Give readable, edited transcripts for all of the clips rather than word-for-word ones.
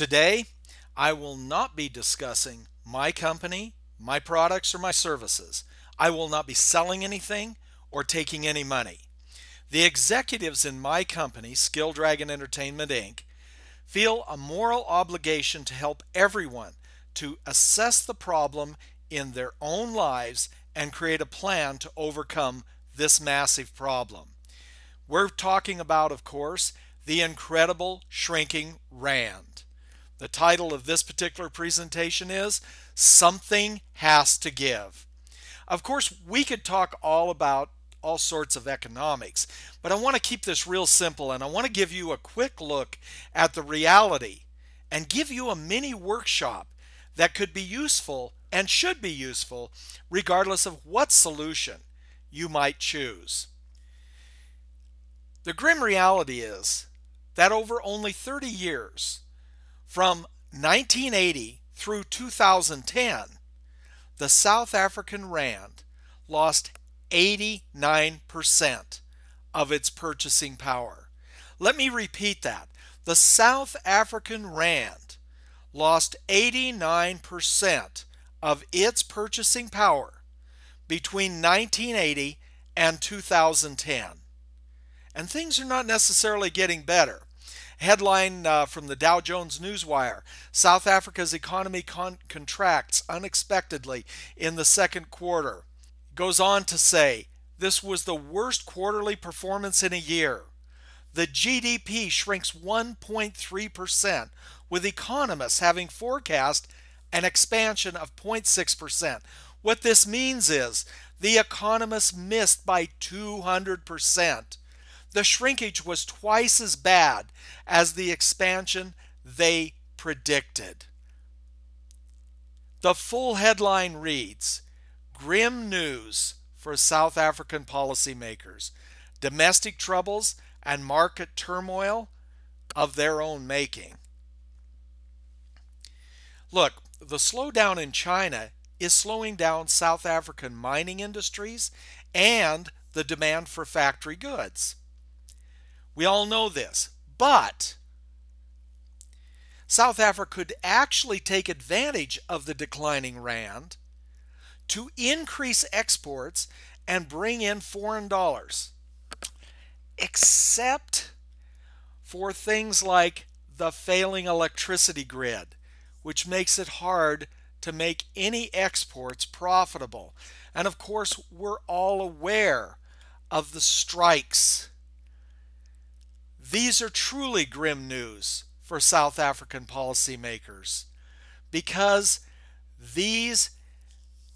Today, I will not be discussing my company, my products, or my services. I will not be selling anything or taking any money. The executives in my company, Skill Dragon Entertainment Inc., feel a moral obligation to help everyone to assess the problem in their own lives and create a plan to overcome this massive problem. We're talking about, of course, the incredible shrinking rand. The title of this particular presentation is Something Has to Give. Of course, we could talk all about all sorts of economics, but I want to keep this real simple, and I want to give you a quick look at the reality and give you a mini workshop that could be useful and should be useful regardless of what solution you might choose. The grim reality is that over only 30 years, from 1980 through 2010, the South African rand lost 89% of its purchasing power. Let me repeat that. The South African rand lost 89% of its purchasing power between 1980 and 2010. And things are not necessarily getting better. Headline from the Dow Jones Newswire: South Africa's economy contracts unexpectedly in the second quarter. Goes on to say, this was the worst quarterly performance in a year. The GDP shrinks 1.3%, with economists having forecast an expansion of 0.6%. What this means is the economists missed by 200%. The shrinkage was twice as bad as the expansion they predicted. The full headline reads, "Grim news for South African policymakers. Domestic troubles and market turmoil of their own making." Look, the slowdown in China is slowing down South African mining industries and the demand for factory goods. We all know this, but South Africa could actually take advantage of the declining rand to increase exports and bring in foreign dollars, except for things like the failing electricity grid, which makes it hard to make any exports profitable. And of course, we're all aware of the strikes. These are truly grim news for South African policymakers because these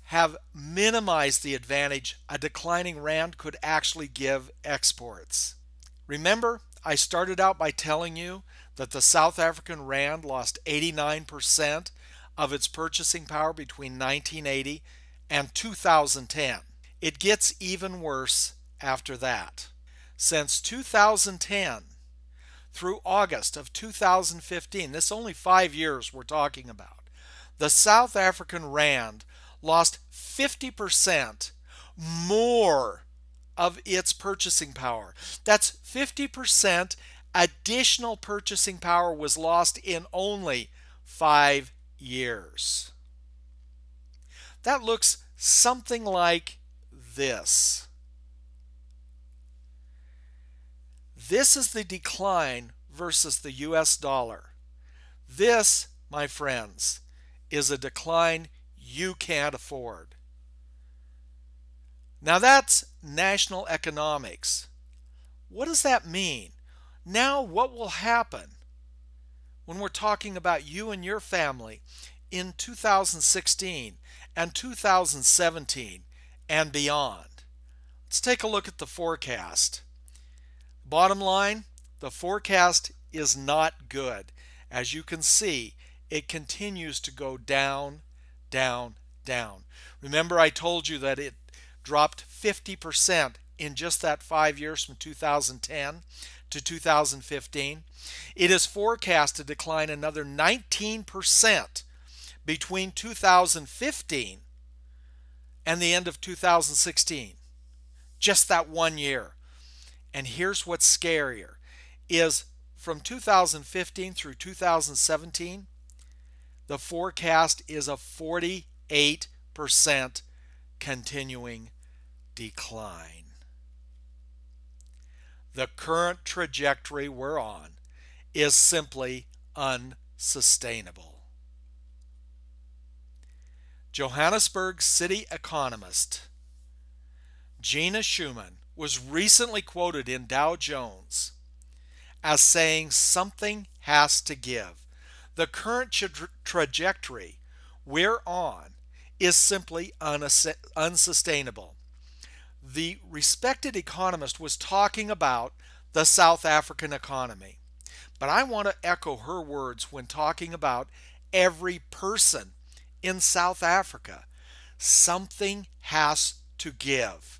have minimized the advantage a declining rand could actually give exports. Remember, I started out by telling you that the South African rand lost 89% of its purchasing power between 1980 and 2010. It gets even worse after that. Since 2010 through August of 2015, this is only 5 years we're talking about, the South African rand lost 50% more of its purchasing power. That's 50% additional purchasing power was lost in only 5 years. That looks something like this. This is the decline versus the US dollar. This, my friends, is a decline you can't afford. Now that's national economics. What does that mean? Now what will happen when we're talking about you and your family in 2016 and 2017 and beyond? Let's take a look at the forecast. Bottom line, the forecast is not good. As you can see, it continues to go down, down, down. Remember, I told you that it dropped 50% in just that 5 years from 2010 to 2015. It is forecast to decline another 19% between 2015 and the end of 2016. Just that 1 year. And here's what's scarier, is from 2015 through 2017, the forecast is a 48% continuing decline. The current trajectory we're on is simply unsustainable. Johannesburg city economist Gina Schumann was recently quoted in Dow Jones as saying something has to give. The current trajectory we're on is simply unsustainable. The respected economist was talking about the South African economy, but I want to echo her words when talking about every person in South Africa. Something has to give.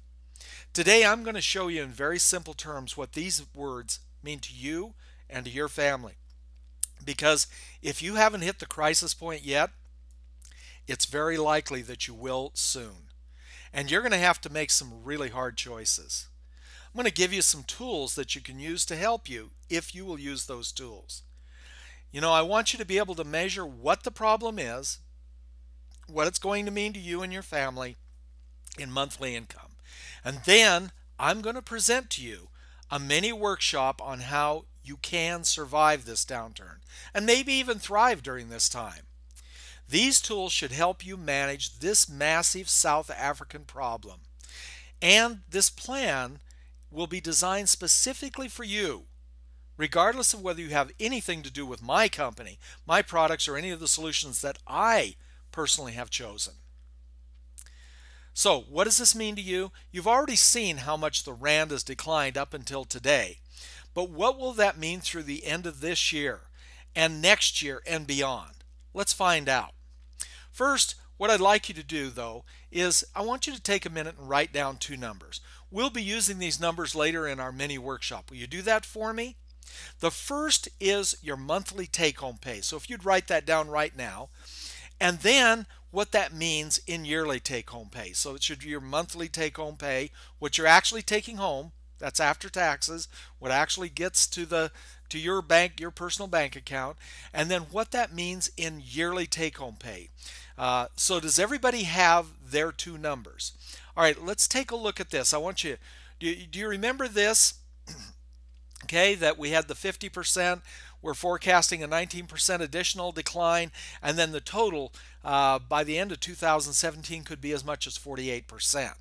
Today I'm going to show you in very simple terms what these words mean to you and to your family. Because if you haven't hit the crisis point yet, it's very likely that you will soon. And you're going to have to make some really hard choices. I'm going to give you some tools that you can use to help you if you will use those tools. I want you to be able to measure what the problem is, what it's going to mean to you and your family in monthly income. And then I'm going to present to you a mini workshop on how you can survive this downturn and maybe even thrive during this time. These tools should help you manage this massive South African problem. And this plan will be designed specifically for you, regardless of whether you have anything to do with my company, my products, or any of the solutions that I personally have chosen. So, what does this mean to you? You've already seen how much the rand has declined up until today. But what will that mean through the end of this year and next year and beyond? Let's find out. First, what I'd like you to do, though, is I want you to take a minute and write down two numbers. We'll be using these numbers later in our mini workshop. Will you do that for me? The first is your monthly take-home pay. So if you'd write that down right now, and then what that means in yearly take-home pay. So it should be your monthly take-home pay, what you're actually taking home, that's after taxes, what actually gets to your bank, your personal bank account, and then what that means in yearly take-home pay. So does everybody have their two numbers? All right, let's take a look at this. I want you, do you remember this? Okay, that we had the 50%, we're forecasting a 19% additional decline, and then the total by the end of 2017 could be as much as 48%.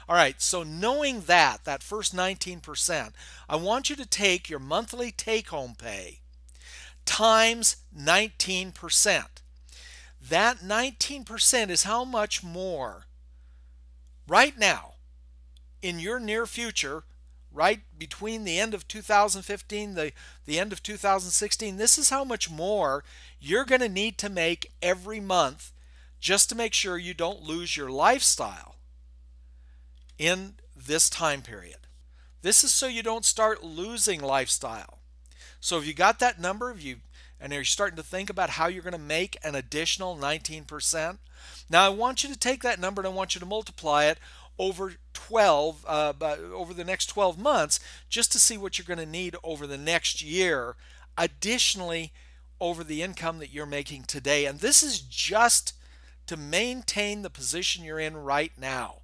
All right, so knowing that first 19%, I want you to take your monthly take-home pay times 19%. That 19% is how much more right now in your near future, right between the end of 2015, the end of 2016, this is how much more you're going to need to make every month just to make sure you don't lose your lifestyle in this time period. This is so you don't start losing lifestyle. So if you got that number, and you're starting to think about how you're going to make an additional 19%, now I want you to take that number and I want you to multiply it over over the next 12 months just to see what you're going to need over the next year additionally over the income that you're making today. And this is just to maintain the position you're in right now.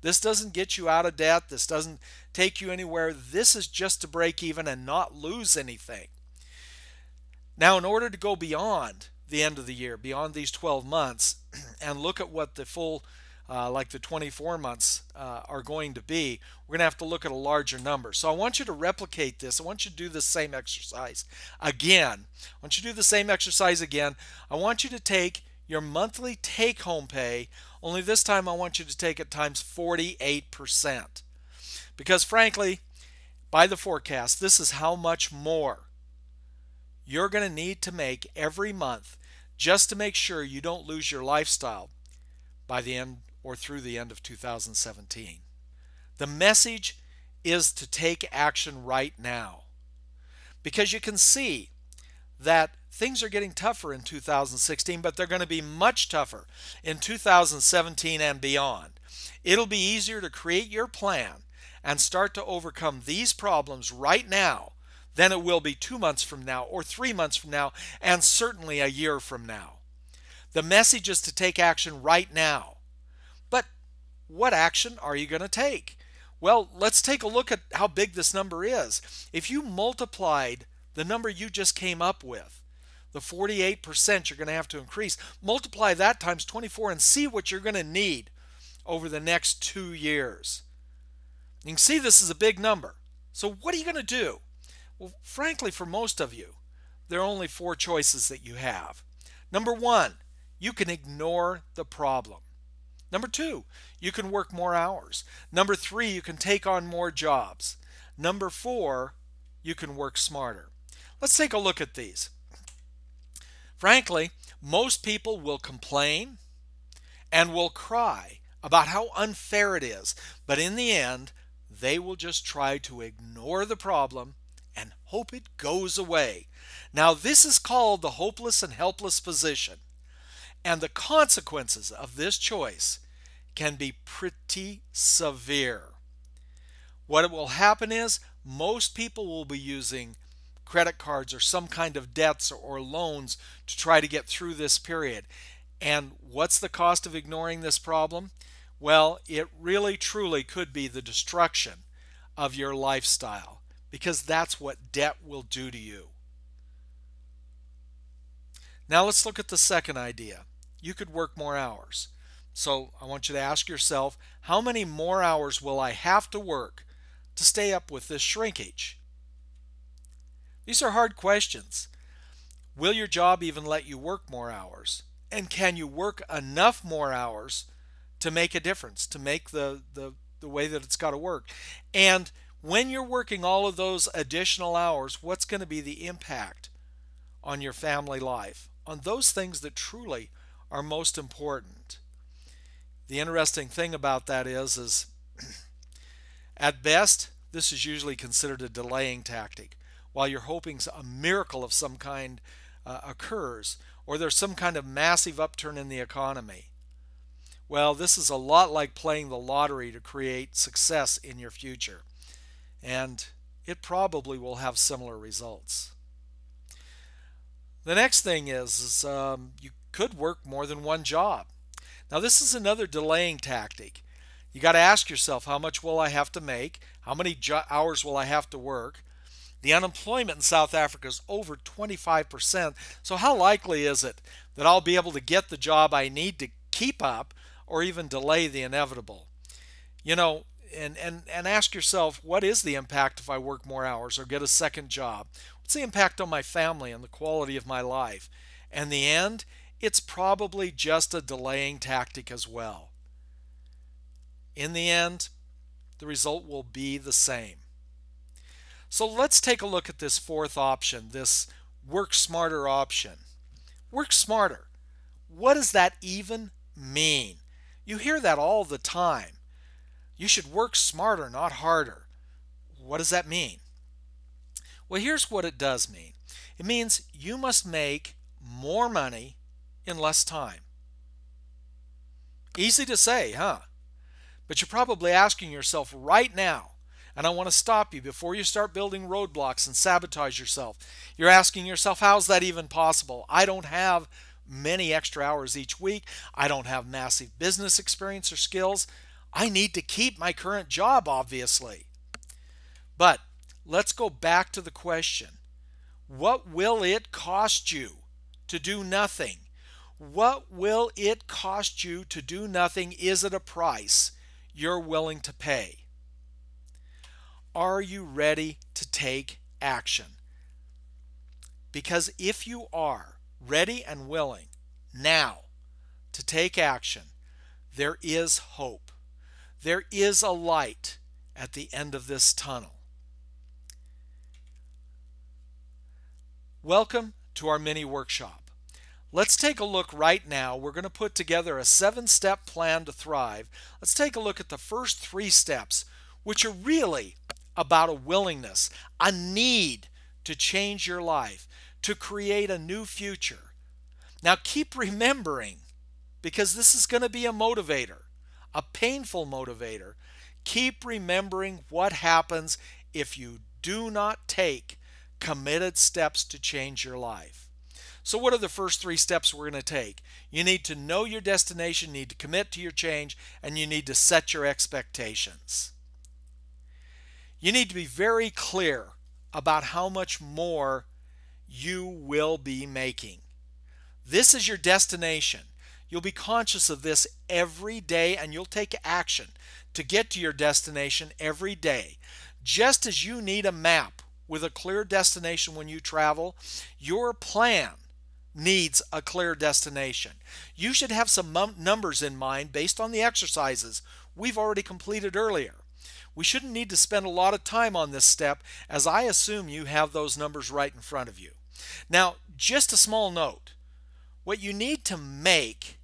This doesn't get you out of debt. This doesn't take you anywhere. This is just to break even and not lose anything. Now, in order to go beyond the end of the year, beyond these 12 months, and look at what the full like the 24 months are going to be, we're going to have to look at a larger number. So I want you to replicate this. I want you to do the same exercise again. I want you to do the same exercise again. I want you to take your monthly take-home pay, only this time I want you to take it times 48%. Because frankly, by the forecast, this is how much more you're going to need to make every month just to make sure you don't lose your lifestyle by the end or through the end of 2017. The message is to take action right now, because you can see that things are getting tougher in 2016, but they're going to be much tougher in 2017 and beyond. It'll be easier to create your plan and start to overcome these problems right now than it will be 2 months from now, or 3 months from now, and certainly a year from now. The message is to take action right now. But what action are you going to take? Well, let's take a look at how big this number is. If you multiplied the number you just came up with, the 48% you're going to have to increase, multiply that times 24 and see what you're going to need over the next 2 years. You can see this is a big number. So what are you going to do? Well, frankly, for most of you, there are only 4 choices that you have. Number 1, you can ignore the problem. Number 2, you can work more hours. Number 3, you can take on more jobs. Number 4, you can work smarter. Let's take a look at these. Frankly, most people will complain and will cry about how unfair it is, but in the end, they will just try to ignore the problem and hope it goes away. Now, this is called the hopeless and helpless position, and the consequences of this choice can be pretty severe. What will happen is most people will be using credit cards or some kind of debts or loans to try to get through this period. And what's the cost of ignoring this problem? Well, it really truly could be the destruction of your lifestyle, because that's what debt will do to you. Now let's look at the second idea. You could work more hours. So I want you to ask yourself, how many more hours will I have to work to stay up with this shrinkage? These are hard questions. Will your job even let you work more hours? And can you work enough more hours to make a difference, to make the way that it's got to work? And when you're working all of those additional hours, what's going to be the impact on your family life, on those things that truly are most important? The interesting thing about that is at best, this is usually considered a delaying tactic. While you're hoping a miracle of some kind occurs, or there's some kind of massive upturn in the economy. Well, this is a lot like playing the lottery to create success in your future, and it probably will have similar results. The next thing is you could work more than one job. Now, this is another delaying tactic. You got to ask yourself, how much will I have to make? How many hours will I have to work? The unemployment in South Africa is over 25%. So how likely is it that I'll be able to get the job I need to keep up or even delay the inevitable? You know, and ask yourself, what is the impact if I work more hours or get a second job? What's the impact on my family and the quality of my life? And in the end, it's probably just a delaying tactic as well. In the end, the result will be the same. So let's take a look at this fourth option, this work smarter option. Work smarter. What does that even mean? You hear that all the time. You should work smarter, not harder. What does that mean? Well, here's what it does mean. It means you must make more money in less time. Easy to say, huh? But you're probably asking yourself right now, and I want to stop you before you start building roadblocks and sabotage yourself. You're asking yourself, how's that even possible? I don't have many extra hours each week. I don't have massive business experience or skills. I need to keep my current job, obviously. But let's go back to the question. What will it cost you to do nothing? What will it cost you to do nothing? Is it a price you're willing to pay? Are you ready to take action? Because if you are ready and willing now to take action, there is hope. There is a light at the end of this tunnel. Welcome to our mini workshop. Let's take a look right now. We're going to put together a 7-step plan to thrive. Let's take a look at the first 3 steps, which are really about a willingness, a need to change your life, to create a new future. Now keep remembering, because this is going to be a motivator, a painful motivator. Keep remembering what happens if you do not take committed steps to change your life. So what are the first 3 steps we're going to take? You need to know your destination, you need to commit to your change, and you need to set your expectations. You need to be very clear about how much more you will be making. This is your destination. You'll be conscious of this every day, and you'll take action to get to your destination every day. Just as you need a map with a clear destination when you travel, your plan needs a clear destination. You should have some numbers in mind based on the exercises we've already completed earlier. We shouldn't need to spend a lot of time on this step, as I assume you have those numbers right in front of you. Now, just a small note. What you need to make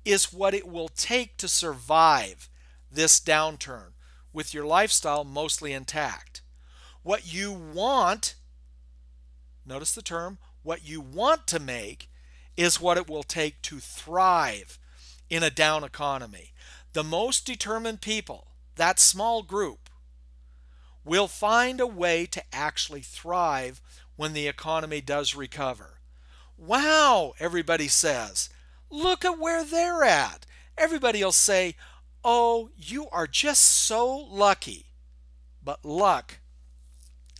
is what it will take to survive this downturn with your lifestyle mostly intact. What you want, notice the term, what you want to make is what it will take to thrive in a down economy. The most determined people, that small group, will find a way to actually thrive when the economy does recover. Wow, everybody says, look at where they're at. Everybody will say, oh, you are just so lucky. But luck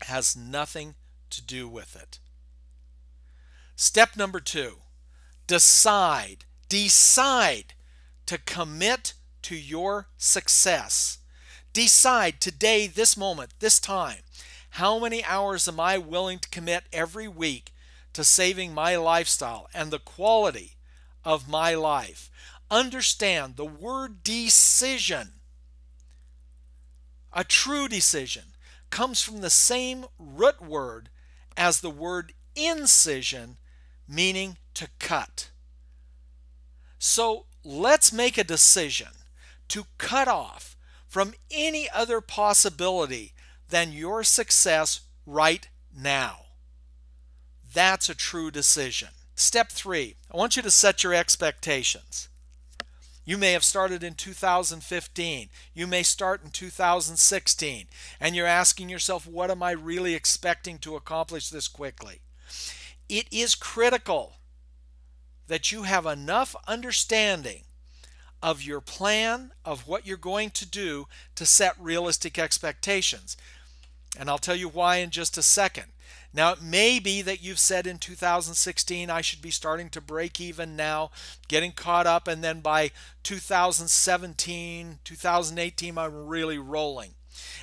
has nothing to do with it. Step number 2, decide to commit to your success. Decide today, this moment, this time, how many hours am I willing to commit every week to saving my lifestyle and the quality of my life. Understand the word decision, a true decision, comes from the same root word as the word incision, meaning to cut. So let's make a decision to cut off from any other possibility than your success right now. That's a true decision. Step 3, I want you to set your expectations. You may have started in 2015. You may start in 2016. And you're asking yourself, what am I really expecting to accomplish this quickly? It is critical that you have enough understanding of your plan, of what you're going to do, to set realistic expectations. And I'll tell you why in just a second. Now, it may be that you've said in 2016, I should be starting to break even now, getting caught up, and then by 2017, 2018, I'm really rolling.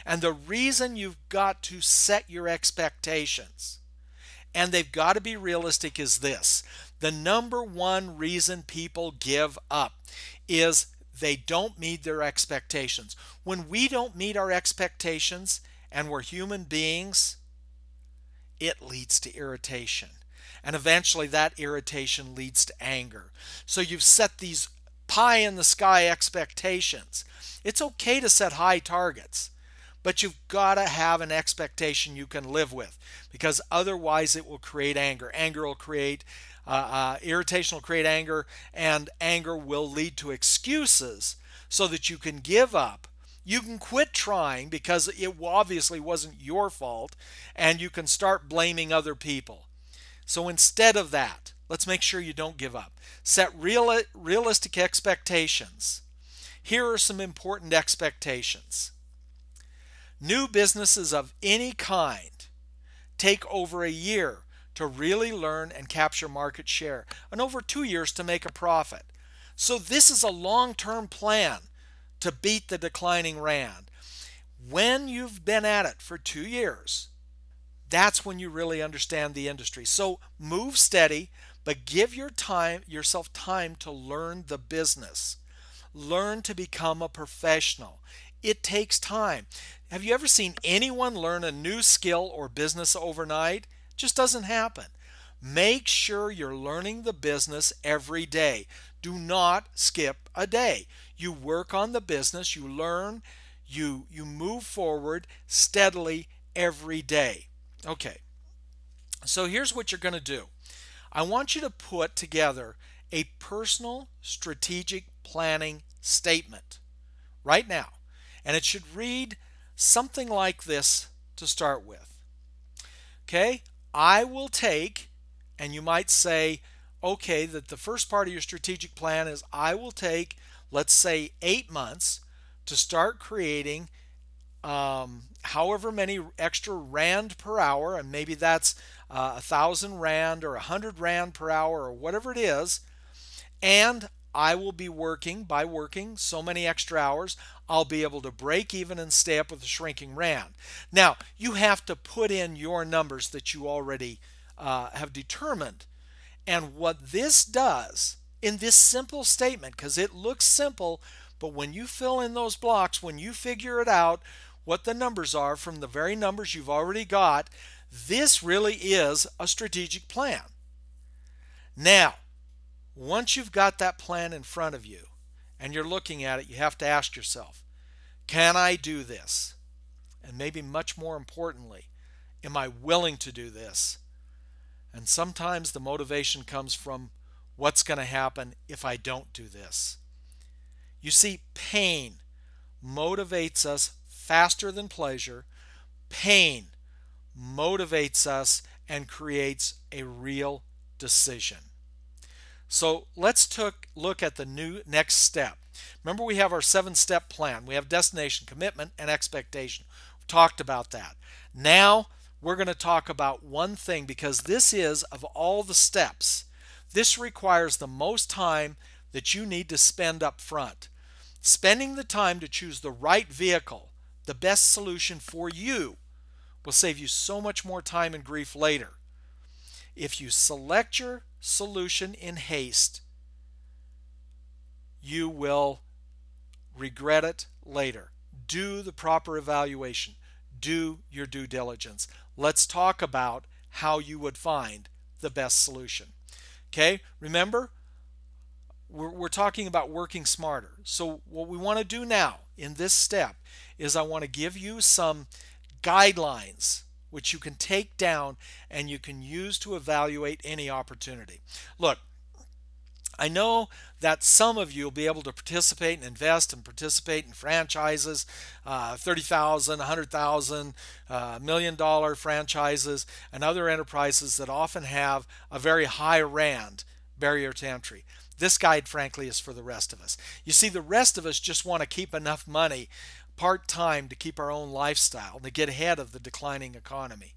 And the reason you've got to set your expectations, and they've got to be realistic, is this. The number one reason people give up is they don't meet their expectations. When we don't meet our expectations, and we're human beings, it leads to irritation. And eventually that irritation leads to anger. So you've set these pie in the sky expectations. It's okay to set high targets, but you've got to have an expectation you can live with, because otherwise it will create anger. Anger will create irritation will create anger, and anger will lead to excuses so that you can give up. You can quit trying because it obviously wasn't your fault, and you can start blaming other people. So instead of that, let's make sure you don't give up. Set realistic expectations. Here are some important expectations. New businesses of any kind take over a year to really learn and capture market share, and over 2 years to make a profit. So this is a long-term plan to beat the declining rand. When you've been at it for 2 years, that's when you really understand the industry. So move steady, but give yourself time to learn the business. Learn to become a professional. It takes time. Have you ever seen anyone learn a new skill or business overnight? It just doesn't happen. Make sure you're learning the business every day. Do not skip a day. You work on the business, you learn, you move forward steadily every day. Okay, so here's what you're going to do. I want you to put together a personal strategic planning statement right now. And it should read something like this to start with. Okay, I will take, and you might say, okay, that the first part of your strategic plan is I will take, let's say, 8 months to start creating however many extra rand per hour, and maybe that's 1,000 rand or 100 rand per hour or whatever it is, and I will be working, by working so many extra hours, I'll be able to break even and stay up with the shrinking rand. Now, you have to put in your numbers that you already have determined. And what this does in this simple statement, because it looks simple, but when you fill in those blocks, when you figure it out, what the numbers are from the very numbers you've already got, this really is a strategic plan. Now, once you've got that plan in front of you and you're looking at it, you have to ask yourself, can I do this? And maybe much more importantly, am I willing to do this? And sometimes the motivation comes from what's going to happen if I don't do this. You see, pain motivates us faster than pleasure. Pain motivates us and creates a real decision. So let's look at the next step. Remember, we have our 7-step plan. We have destination, commitment, and expectation. We've talked about that. Now we're going to talk about one thing, because this is, of all the steps, this requires the most time that you need to spend up front. Spending the time to choose the right vehicle, the best solution for you, will save you so much more time and grief later. If you select your solution in haste, you will regret it later. Do the proper evaluation. Do your due diligence. Let's talk about how you would find the best solution. Okay, remember, we're talking about working smarter. So what we want to do now in this step is I want to give you some guidelines which you can take down and you can use to evaluate any opportunity. Look, I know that some of you will be able to participate and invest and participate in franchises, $30,000, $100,000, $1 million franchises, and other enterprises that often have a very high rand barrier to entry. This guide, frankly, is for the rest of us. You see, the rest of us just want to keep enough money part-time to keep our own lifestyle, to get ahead of the declining economy.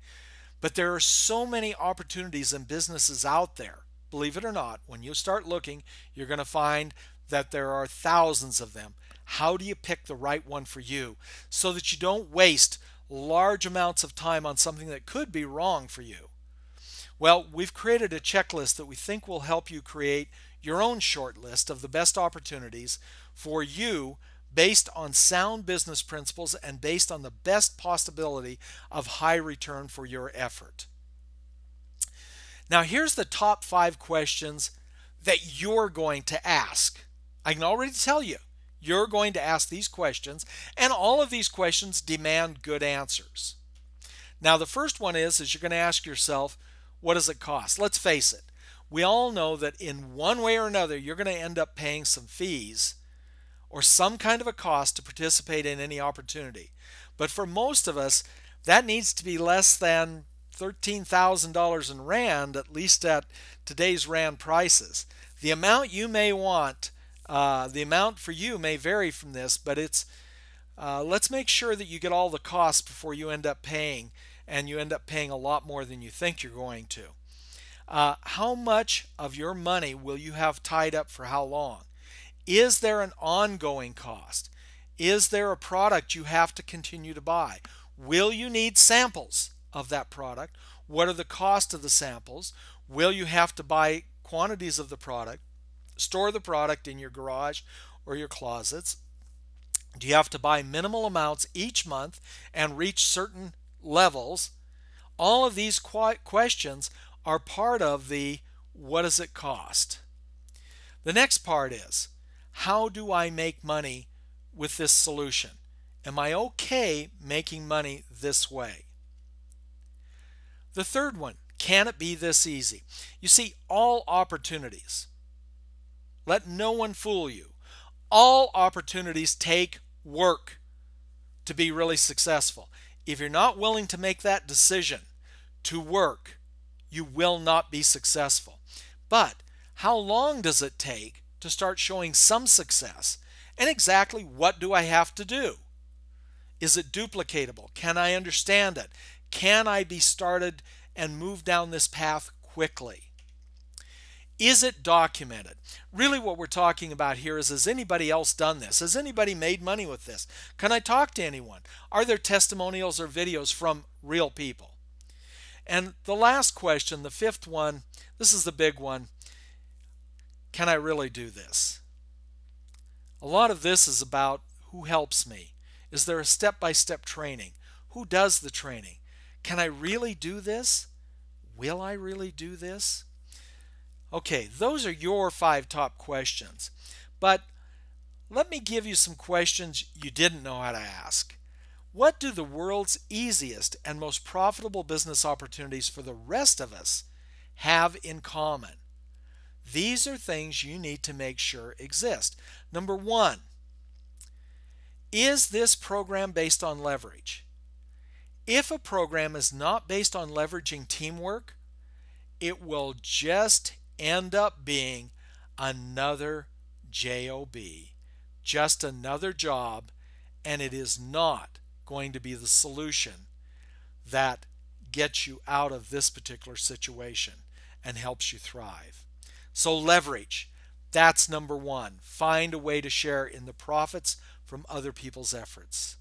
But there are so many opportunities and businesses out there. Believe it or not, when you start looking, you're going to find that there are thousands of them. How do you pick the right one for you so that you don't waste large amounts of time on something that could be wrong for you? Well, we've created a checklist that we think will help you create your own short list of the best opportunities for you, based on sound business principles and based on the best possibility of high return for your effort. Now, here's the top 5 questions that you're going to ask. I can already tell you, you're going to ask these questions, and all of these questions demand good answers. Now, the first one is you're going to ask yourself, what does it cost? Let's face it. We all know that in one way or another, you're going to end up paying some fees or some kind of a cost to participate in any opportunity. But for most of us, that needs to be less than $13,000 in rand, at least at today's rand prices. The amount you may want, the amount for you may vary from this, but it's let's make sure that you get all the costs before you end up paying, and you end up paying a lot more than you think you're going to. How much of your money will you have tied up for how long? Is there an ongoing cost? Is there a product you have to continue to buy? Will you need samples of that product? What are the costs of the samples? Will you have to buy quantities of the product? Store the product in your garage or your closets? Do you have to buy minimal amounts each month and reach certain levels? All of these questions are part of the what does it cost? The next part is, how do I make money with this solution? Am I okay making money this way? The third one, can it be this easy? You see, all opportunities, let no one fool you, all opportunities take work. to be really successful. If you're not willing to make that decision to work, you will not be successful. But how long does it take to start showing some success? And exactly what do I have to do? Is it duplicatable? Can I understand it? Can I be started and move down this path quickly? Is it documented? Really what we're talking about here is, has anybody else done this? Has anybody made money with this? Can I talk to anyone? Are there testimonials or videos from real people? And the last question, the fifth one, this is the big one. Can I really do this? A lot of this is about who helps me. Is there a step-by-step training? Who does the training? Can I really do this? Will I really do this? Okay, those are your 5 top questions. But let me give you some questions you didn't know how to ask. What do the world's easiest and most profitable business opportunities for the rest of us have in common? These are things you need to make sure exist. Number 1, is this program based on leverage? If a program is not based on leveraging teamwork, it will just end up being another job, just another job, and it is not going to be the solution that gets you out of this particular situation and helps you thrive. So leverage, that's number 1. Find a way to share in the profits from other people's efforts.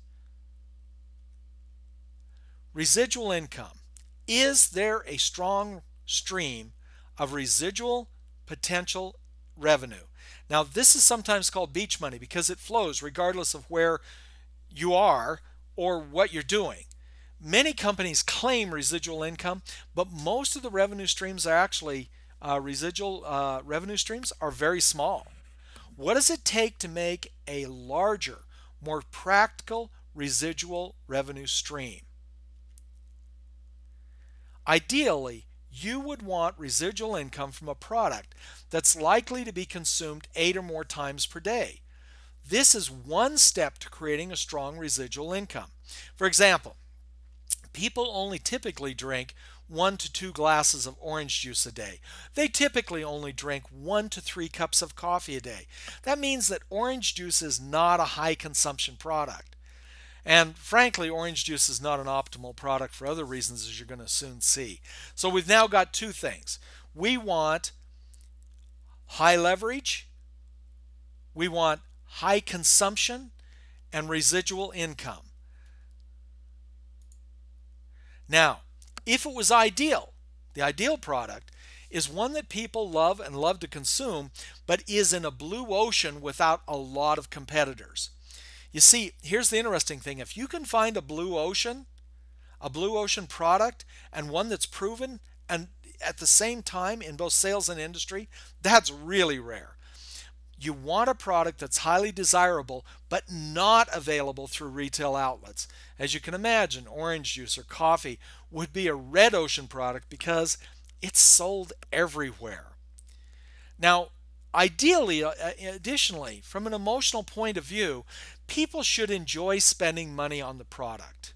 Residual income. Is there a strong stream of residual potential revenue? Now, this is sometimes called beach money because it flows regardless of where you are or what you're doing. Many companies claim residual income, but most of the revenue streams are actually residual revenue streams are very small. What does it take to make a larger, more practical residual revenue stream? Ideally, you would want residual income from a product that's likely to be consumed 8 or more times per day. This is one step to creating a strong residual income. For example, people only typically drink 1 to 2 glasses of orange juice a day. They typically only drink 1 to 3 cups of coffee a day. That means that orange juice is not a high consumption product. And frankly, orange juice is not an optimal product for other reasons, as you're going to soon see. So we've now got 2 things. We want high leverage, we want high consumption, and residual income. Now, if it was ideal, the ideal product is one that people love and love to consume, but is in a blue ocean without a lot of competitors. You see, here's the interesting thing. If you can find a blue ocean product, and one that's proven and at the same time in both sales and industry, that's really rare. You want a product that's highly desirable but not available through retail outlets. As you can imagine, orange juice or coffee would be a red ocean product because it's sold everywhere. Now, ideally, additionally, from an emotional point of view, people should enjoy spending money on the product.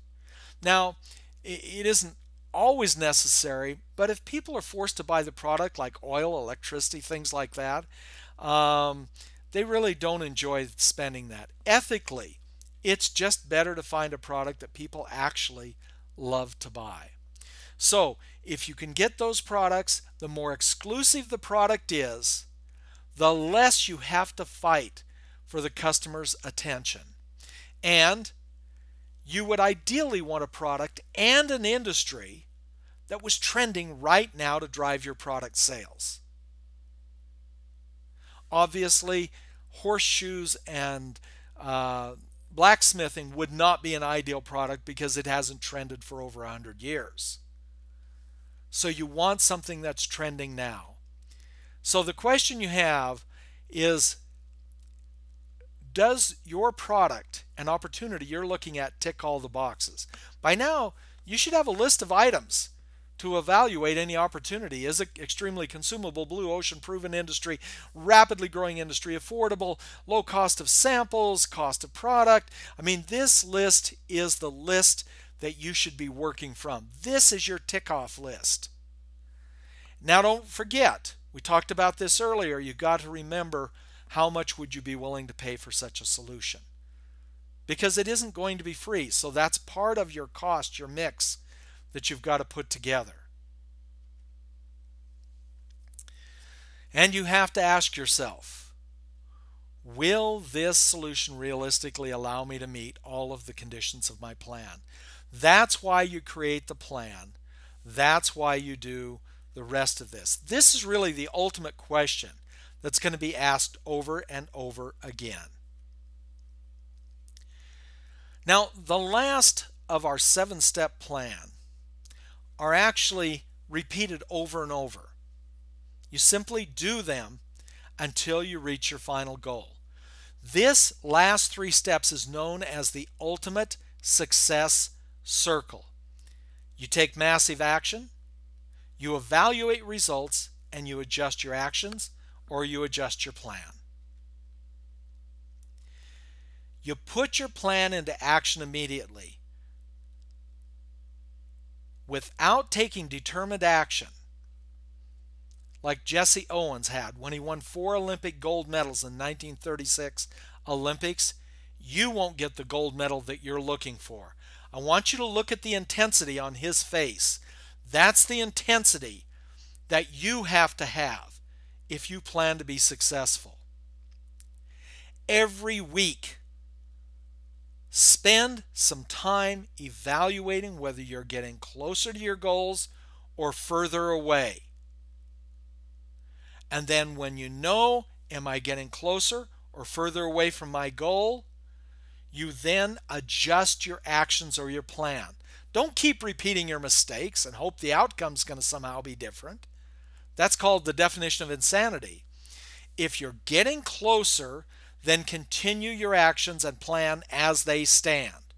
Now, it isn't always necessary, but if people are forced to buy the product like oil, electricity, things like that, they really don't enjoy spending that. Ethically, it's just better to find a product that people actually love to buy. So if you can get those products, the more exclusive the product is, the less you have to fight for the customer's attention. And you would ideally want a product and an industry that was trending right now to drive your product sales. Obviously, horseshoes and blacksmithing would not be an ideal product because it hasn't trended for over 100 years. So you want something that's trending now. So the question you have is, does your product and opportunity you're looking at tick all the boxes? By now, you should have a list of items to evaluate any opportunity. Is it extremely consumable, blue ocean proven industry, rapidly growing industry, affordable, low cost of samples, cost of product? I mean, this list is the list that you should be working from. This is your tick-off list. Now don't forget, we talked about this earlier, you got to remember how much would you be willing to pay for such a solution. Because it isn't going to be free, so that's part of your cost, your mix that you've got to put together. And you have to ask yourself, will this solution realistically allow me to meet all of the conditions of my plan? That's why you create the plan. That's why you do the rest of this. This is really the ultimate question that's going to be asked over and over again. Now, the last of our 7-step plan are actually repeated over and over. You simply do them until you reach your final goal. This last 3 steps is known as the ultimate success circle. You take massive action, you evaluate results, and you adjust your actions or you adjust your plan. You put your plan into action immediately. Without taking determined action, like Jesse Owens had when he won 4 Olympic gold medals in 1936 Olympics, you won't get the gold medal that you're looking for. I want you to look at the intensity on his face. That's the intensity that you have to have if you plan to be successful. Every week, spend some time evaluating whether you're getting closer to your goals or further away. And then when you know, am I getting closer or further away from my goal, you then adjust your actions or your plan. Don't keep repeating your mistakes and hope the outcome's going to somehow be different. That's called the definition of insanity. If you're getting closer, then continue your actions and plan as they stand.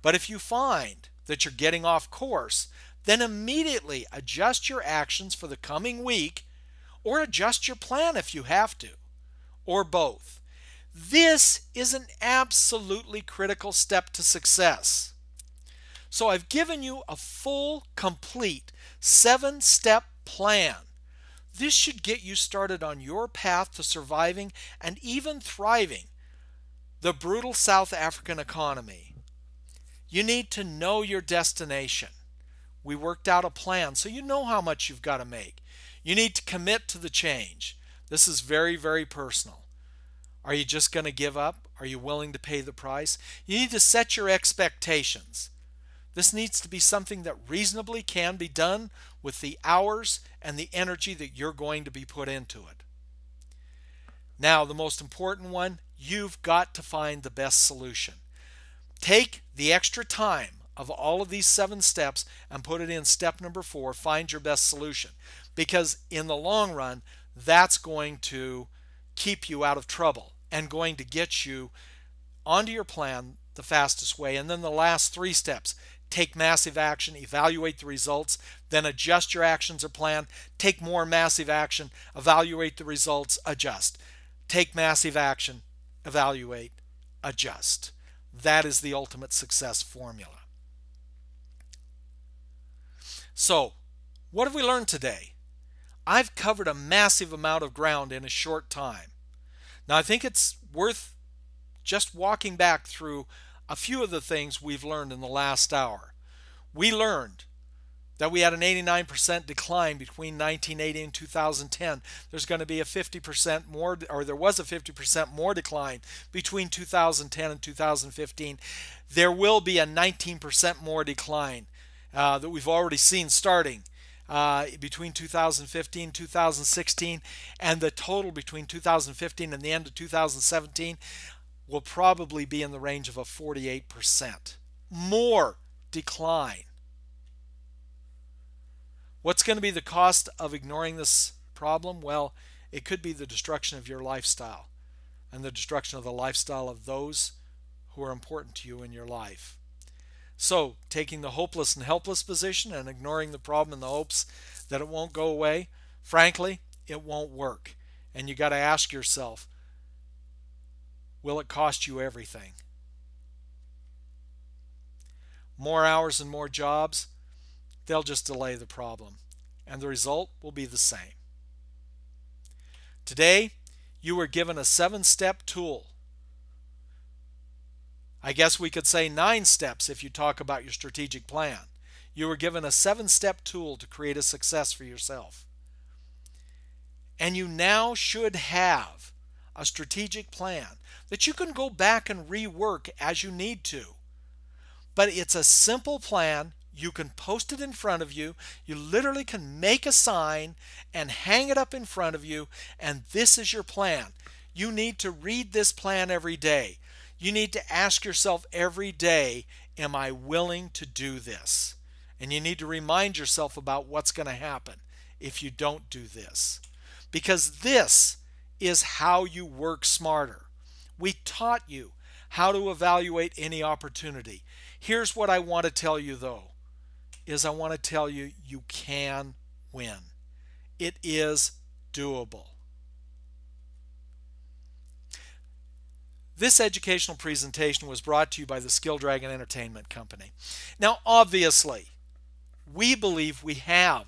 But if you find that you're getting off course, then immediately adjust your actions for the coming week or adjust your plan if you have to, or both. This is an absolutely critical step to success. So I've given you a full, complete 7-step plan. This should get you started on your path to surviving and even thriving the brutal South African economy. You need to know your destination. We worked out a plan so you know how much you've got to make. You need to commit to the change. This is very, very personal. Are you just going to give up? Are you willing to pay the price? You need to set your expectations. This needs to be something that reasonably can be done with the hours and the energy that you're going to be put into it. Now, the most important one, you've got to find the best solution. Take the extra time of all of these 7 steps and put it in step number 4, find your best solution. Because in the long run, that's going to keep you out of trouble and going to get you onto your plan the fastest way. And then the last 3 steps, take massive action, evaluate the results, then adjust your actions or plan, take more massive action, evaluate the results, adjust. Take massive action, evaluate, adjust. That is the ultimate success formula. So, what have we learned today? I've covered a massive amount of ground in a short time. Now, I think it's worth just walking back through a few of the things we've learned in the last hour. We learned that we had an 89% decline between 1980 and 2010. There's going to be a 50% more, or there was a 50% more decline between 2010 and 2015. There will be a 19% more decline that we've already seen starting between 2015 and 2016, and the total between 2015 and the end of 2017 will probably be in the range of a 48% more decline. What's going to be the cost of ignoring this problem? Well, it could be the destruction of your lifestyle and the destruction of the lifestyle of those who are important to you in your life. So, taking the hopeless and helpless position and ignoring the problem in the hopes that it won't go away, frankly, it won't work. And you got to ask yourself, will it cost you everything? More hours and more jobs, they'll just delay the problem, and the result will be the same. Today, you were given a 7-step tool. I guess we could say 9 steps if you talk about your strategic plan. You were given a 7-step tool to create a success for yourself. And you now should have a strategic plan that you can go back and rework as you need to. But it's a simple plan. You can post it in front of you. You literally can make a sign and hang it up in front of you, and this is your plan. You need to read this plan every day. You need to ask yourself every day, am I willing to do this? And you need to remind yourself about what's going to happen if you don't do this. Because this is how you work smarter. We taught you how to evaluate any opportunity. Here's what I want to tell you though, is I want to tell you you can win. It is doable. This educational presentation was brought to you by the Skill Dragon Entertainment Company. Now, obviously, we believe we have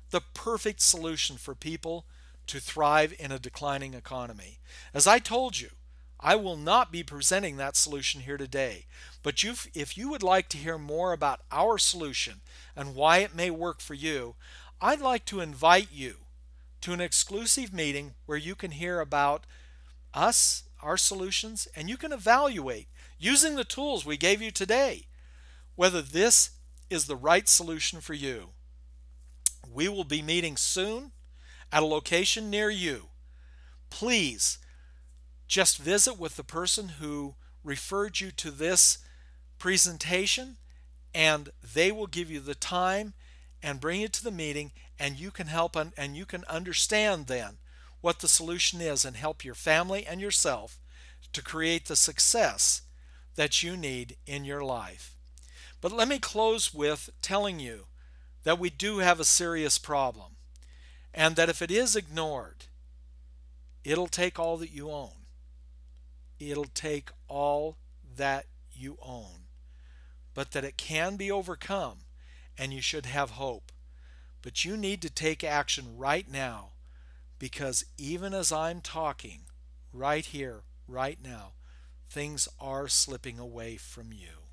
the perfect solution for people to thrive in a declining economy. As I told you, I will not be presenting that solution here today. But if you would like to hear more about our solution and why it may work for you, I'd like to invite you to an exclusive meeting where you can hear about us, our solutions, and you can evaluate using the tools we gave you today whether this is the right solution for you. We will be meeting soon at a location near you. Please just visit with the person who referred you to this presentation, and they will give you the time and bring you to the meeting, and you can help and you can understand then what the solution is and help your family and yourself to create the success that you need in your life. But let me close with telling you that we do have a serious problem, and that if it is ignored, it'll take all that you own. It'll take all that you own. But that it can be overcome, and you should have hope. But you need to take action right now, because even as I'm talking, right here, right now, things are slipping away from you.